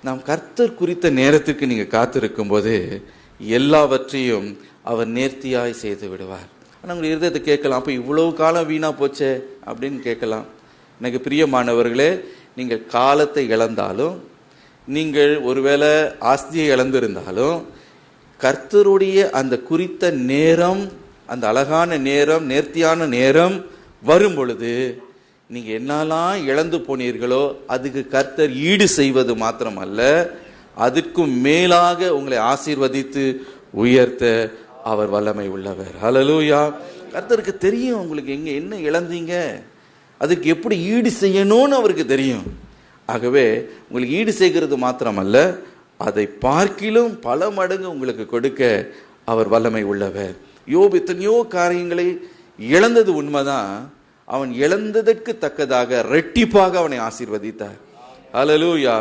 நாம் கர்த்தர் குறித்த நேரத்துக்கு நீங்க காத்திருக்கும் போது எல்லாவற்றையும் அவர் நேர்த்தியாய் செய்து விடுவார். ஆனால் உங்கள் இருதயத்தை கேட்கலாம், அப்போ இவ்வளவு காலம் வீணா போச்சே அப்படின்னு கேட்கலாம். எனக்கு பிரியமானவர்களே, நீங்கள் காலத்தை இழந்தாலும், நீங்கள் ஒருவேளை ஆஸ்தியை இழந்திருந்தாலும், கர்த்தருடைய அந்த குறித்த நேரம், அந்த அழகான நேரம், நேர்த்தியான நேரம் வரும் பொழுது நீங்க என்னெல்லாம் இழந்து போனீர்களோ அதுக்கு கர்த்தர் ஈடு செய்வது மாத்திரமல்ல, அதற்கும் மேலாக உங்களை ஆசீர்வதித்து உயர்த்த அவர் வல்லமை உள்ளவர். ஹல்லேலூயா. கர்த்தருக்கு தெரியும் உங்களுக்கு எங்க என்ன இழந்தீங்க, அதுக்கு எப்படி ஈடு செய்யணும்னு அவருக்கு தெரியும். ஆகவே உங்களுக்கு ஈடு செய்கிறது மாத்திரமல்ல, அதை பார்க்கிலும் பல மடங்கு உங்களுக்கு கொடுக்க அவர் வல்லமை உள்ளவர். யோபு எத்தனையோ காரியங்களை இழந்தது உண்மைதான், அவன் இழந்ததற்கு தக்கதாக ரெட்டிப்பாக அவனை ஆசீர்வதித்தார். ஹல்லேலூயா.